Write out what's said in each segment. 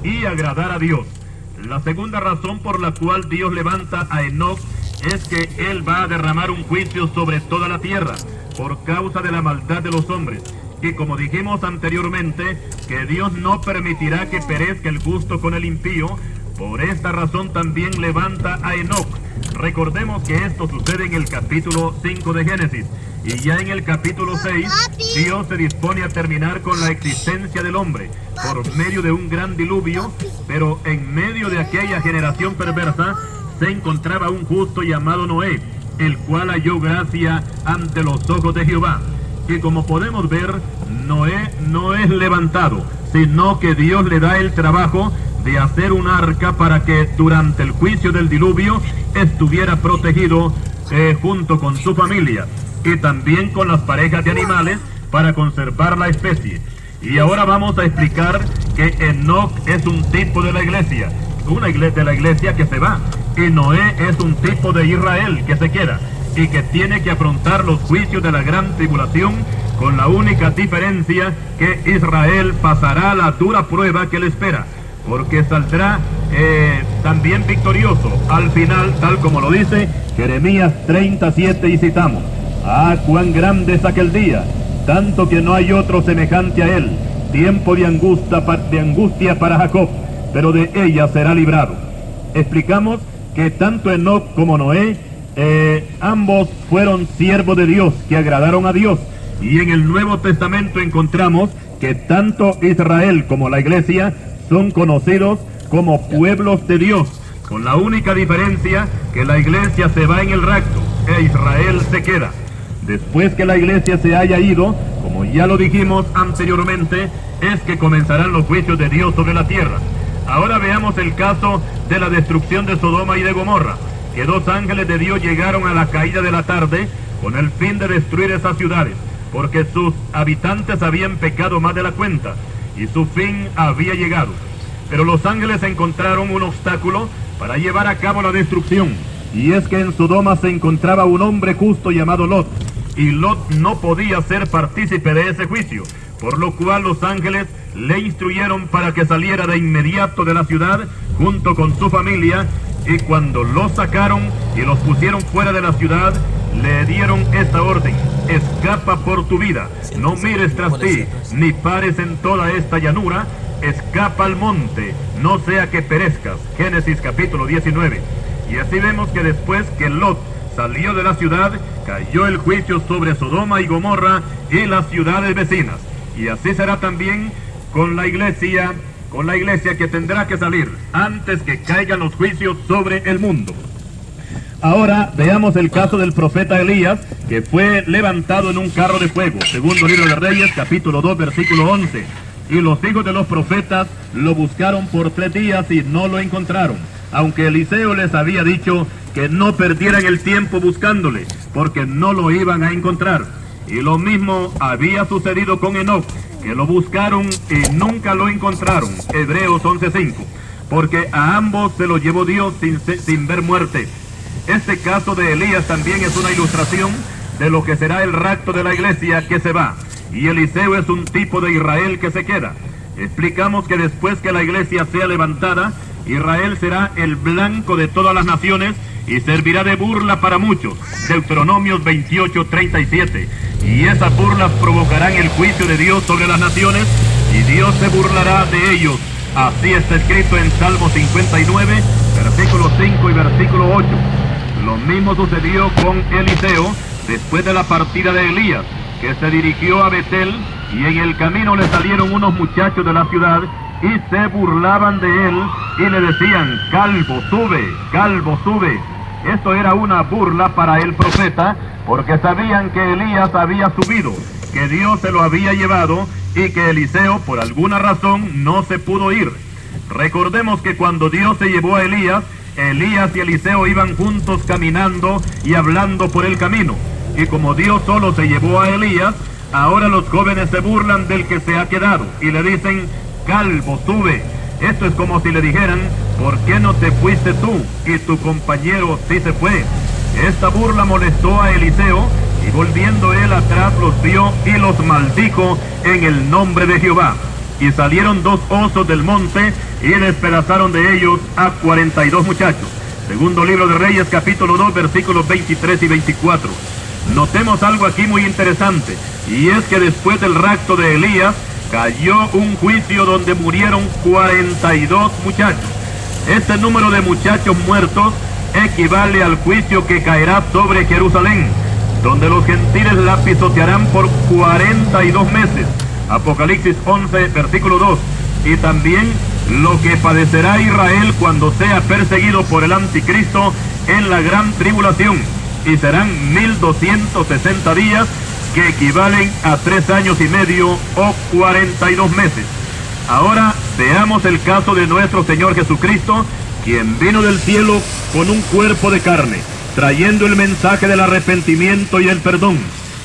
y agradar a Dios. La segunda razón por la cual Dios levanta a Enoc es que Él va a derramar un juicio sobre toda la tierra por causa de la maldad de los hombres. Y como dijimos anteriormente, que Dios no permitirá que perezca el justo con el impío, por esta razón también levanta a Enoc. Recordemos que esto sucede en el capítulo 5 de Génesis, y ya en el capítulo 6, Dios se dispone a terminar con la existencia del hombre por medio de un gran diluvio, pero en medio de aquella generación perversa se encontraba un justo llamado Noé, el cual halló gracia ante los ojos de Jehová. Y como podemos ver, Noé no es levantado, sino que Dios le da el trabajo de hacer un arca para que durante el juicio del diluvio estuviera protegido junto con su familia y también con las parejas de animales para conservar la especie. Y ahora vamos a explicar que Enoc es un tipo de la iglesia, de la iglesia que se va, y Noé es un tipo de Israel que se queda y que tiene que afrontar los juicios de la gran tribulación, con la única diferencia que Israel pasará la dura prueba que le espera, porque saldrá también victorioso al final, tal como lo dice Jeremías 37, y citamos: «Ah, cuán grande es aquel día, tanto que no hay otro semejante a él, tiempo de angustia para Jacob, pero de ella será librado». Explicamos que tanto Enoc como Noé, ambos fueron siervos de Dios, que agradaron a Dios, y en el Nuevo Testamento encontramos que tanto Israel como la iglesia son conocidos como pueblos de Dios, con la única diferencia que la iglesia se va en el rapto e Israel se queda. Después que la iglesia se haya ido, como ya lo dijimos anteriormente, es que comenzarán los juicios de Dios sobre la tierra. Ahora veamos el caso de la destrucción de Sodoma y de Gomorra, que dos ángeles de Dios llegaron a la caída de la tarde con el fin de destruir esas ciudades, porque sus habitantes habían pecado más de la cuenta y su fin había llegado. Pero los ángeles encontraron un obstáculo para llevar a cabo la destrucción, y es que en Sodoma se encontraba un hombre justo llamado Lot, y Lot no podía ser partícipe de ese juicio, por lo cual los ángeles le instruyeron para que saliera de inmediato de la ciudad junto con su familia, y cuando los sacaron y los pusieron fuera de la ciudad, le dieron esta orden: escapa por tu vida, no mires tras ti, ni pares en toda esta llanura, escapa al monte, no sea que perezcas. Génesis capítulo 19. Y así vemos que después que Lot salió de la ciudad, cayó el juicio sobre Sodoma y Gomorra y las ciudades vecinas. Y así será también con la iglesia que tendrá que salir antes que caigan los juicios sobre el mundo. Ahora veamos el caso del profeta Elías, que fue levantado en un carro de fuego. Segundo libro de Reyes, capítulo 2, versículo 11. Y los hijos de los profetas lo buscaron por 3 días y no lo encontraron, aunque Eliseo les había dicho que no perdieran el tiempo buscándole, porque no lo iban a encontrar. Y lo mismo había sucedido con Enoc, que lo buscaron y nunca lo encontraron. Hebreos 11:5. Porque a ambos se los llevó Dios sin ver muerte. Este caso de Elías también es una ilustración de lo que será el rapto de la iglesia que se va, y Eliseo es un tipo de Israel que se queda. Explicamos que después que la iglesia sea levantada, Israel será el blanco de todas las naciones y servirá de burla para muchos. Deuteronomios 28:37. Y esas burlas provocarán el juicio de Dios sobre las naciones, y Dios se burlará de ellos. Así está escrito en Salmo 59, versículo 5 y versículo 8. Lo mismo sucedió con Eliseo después de la partida de Elías, que se dirigió a Betel, y en el camino le salieron unos muchachos de la ciudad y se burlaban de él y le decían: calvo, sube, calvo, sube. Esto era una burla para el profeta, porque sabían que Elías había subido, que Dios se lo había llevado y que Eliseo por alguna razón no se pudo ir. Recordemos que cuando Dios se llevó a Elías, Elías y Eliseo iban juntos caminando y hablando por el camino. Y como Dios solo se llevó a Elías, ahora los jóvenes se burlan del que se ha quedado y le dicen: calvo, sube. Esto es como si le dijeran: ¿por qué no te fuiste tú y tu compañero sí se fue? Esta burla molestó a Eliseo, y volviendo él atrás los vio y los maldijo en el nombre de Jehová. Y salieron 2 osos del monte y despedazaron de ellos a 42 muchachos. Segundo libro de Reyes, capítulo 2, versículos 23 y 24. Notemos algo aquí muy interesante, y es que después del rapto de Elías, cayó un juicio donde murieron 42 muchachos. Este número de muchachos muertos equivale al juicio que caerá sobre Jerusalén, donde los gentiles la pisotearán por 42 meses. Apocalipsis 11, versículo 2. Y también lo que padecerá Israel cuando sea perseguido por el anticristo en la gran tribulación. Y serán 1260 días, que equivalen a 3 años y medio o 42 meses. Ahora veamos el caso de nuestro Señor Jesucristo, quien vino del cielo con un cuerpo de carne, trayendo el mensaje del arrepentimiento y el perdón.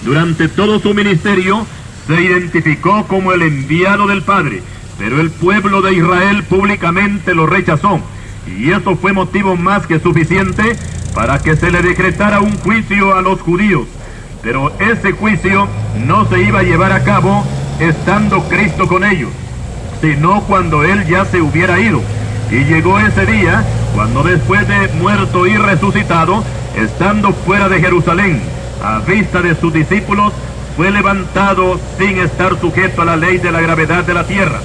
Durante todo su ministerio se identificó como el enviado del Padre, pero el pueblo de Israel públicamente lo rechazó, y eso fue motivo más que suficiente para que se le decretara un juicio a los judíos. Pero ese juicio no se iba a llevar a cabo estando Cristo con ellos, sino cuando Él ya se hubiera ido. Y llegó ese día, cuando después de muerto y resucitado, estando fuera de Jerusalén, a vista de sus discípulos, fue levantado sin estar sujeto a la ley de la gravedad de la tierra.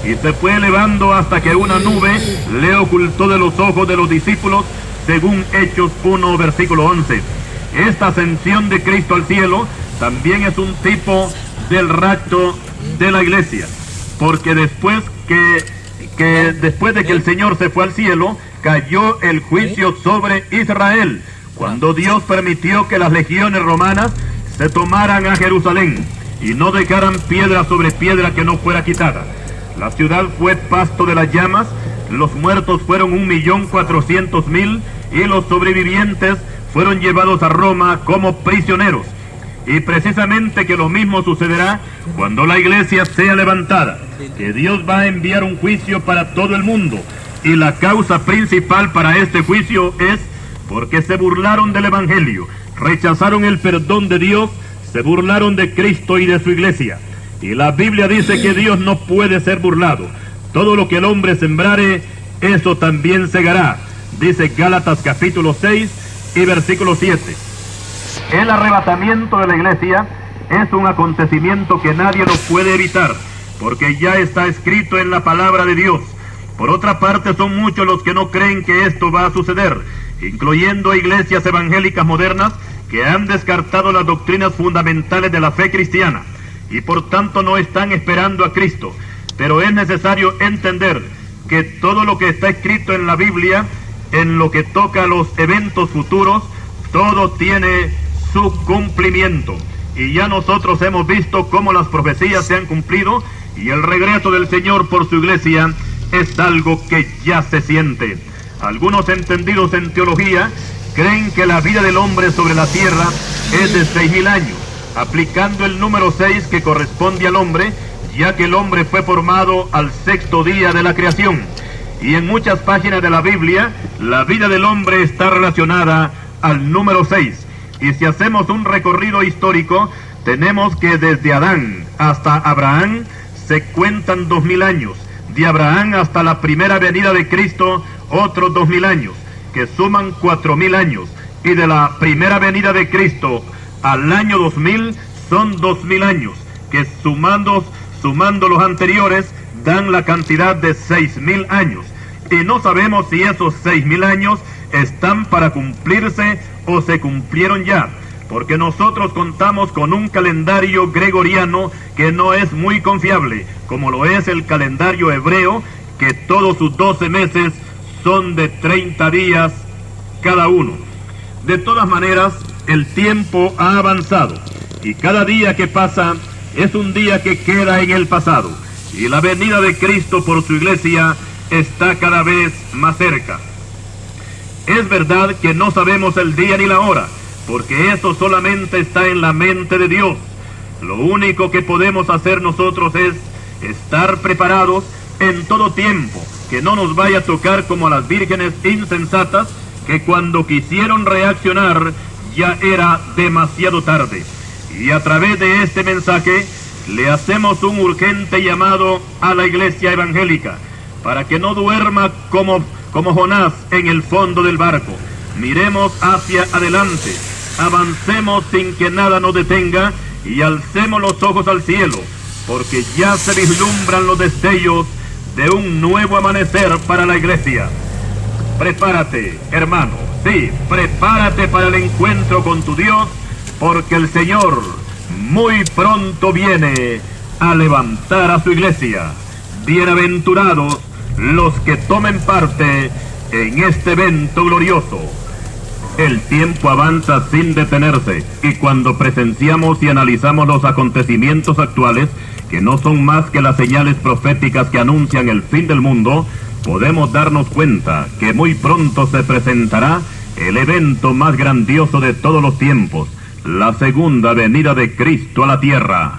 Y se fue elevando hasta que una nube le ocultó de los ojos de los discípulos, según Hechos 1, versículo 11. Esta ascensión de Cristo al cielo también es un tipo del rapto de la iglesia, porque después de que el Señor se fue al cielo, cayó el juicio sobre Israel, cuando Dios permitió que las legiones romanas se tomaran a Jerusalén y no dejaran piedra sobre piedra que no fuera quitada. La ciudad fue pasto de las llamas, los muertos fueron 1.400.000 y los sobrevivientes fueron llevados a Roma como prisioneros. Y precisamente que lo mismo sucederá cuando la iglesia sea levantada, que Dios va a enviar un juicio para todo el mundo, y la causa principal para este juicio es porque se burlaron del evangelio, rechazaron el perdón de Dios, se burlaron de Cristo y de su iglesia. Y la Biblia dice que Dios no puede ser burlado. Todo lo que el hombre sembrare, eso también segará. Dice Gálatas capítulo 6 y versículo 7. El arrebatamiento de la iglesia es un acontecimiento que nadie lo puede evitar, porque ya está escrito en la palabra de Dios. Por otra parte, son muchos los que no creen que esto va a suceder, incluyendo iglesias evangélicas modernas que han descartado las doctrinas fundamentales de la fe cristiana y por tanto no están esperando a Cristo. Pero es necesario entender que todo lo que está escrito en la Biblia, en lo que toca a los eventos futuros, todo tiene su cumplimiento. Y ya nosotros hemos visto cómo las profecías se han cumplido, y el regreso del Señor por su iglesia es algo que ya se siente. Algunos entendidos en teología creen que la vida del hombre sobre la tierra es de 6.000 años, aplicando el número 6 que corresponde al hombre, ya que el hombre fue formado al 6º día de la creación. Y en muchas páginas de la Biblia, la vida del hombre está relacionada al número 6. Y si hacemos un recorrido histórico, tenemos que desde Adán hasta Abraham se cuentan 2.000 años. De Abraham hasta la primera venida de Cristo, otros 2.000 años, que suman 4.000 años. Y de la primera venida de Cristo al año 2000 son 2.000 años, que sumando los anteriores dan la cantidad de 6.000 años. Y no sabemos si esos 6.000 años están para cumplirse o se cumplieron ya, porque nosotros contamos con un calendario gregoriano que no es muy confiable, como lo es el calendario hebreo, que todos sus 12 meses son de 30 días cada uno. De todas maneras, el tiempo ha avanzado, y cada día que pasa es un día que queda en el pasado, y la venida de Cristo por su iglesia está cada vez más cerca. Es verdad que no sabemos el día ni la hora, porque eso solamente está en la mente de Dios. Lo único que podemos hacer nosotros es estar preparados en todo tiempo, que no nos vaya a tocar como a las vírgenes insensatas, que cuando quisieron reaccionar ya era demasiado tarde. Y a través de este mensaje le hacemos un urgente llamado a la iglesia evangélica para que no duerma como Jonás en el fondo del barco. Miremos hacia adelante, avancemos sin que nada nos detenga y alcemos los ojos al cielo, porque ya se vislumbran los destellos de un nuevo amanecer para la iglesia. Prepárate, hermano, sí, prepárate para el encuentro con tu Dios, porque el Señor muy pronto viene a levantar a su iglesia. Bienaventurados los que tomen parte en este evento glorioso. El tiempo avanza sin detenerse, y cuando presenciamos y analizamos los acontecimientos actuales, que no son más que las señales proféticas que anuncian el fin del mundo, podemos darnos cuenta que muy pronto se presentará el evento más grandioso de todos los tiempos, la segunda venida de Cristo a la tierra.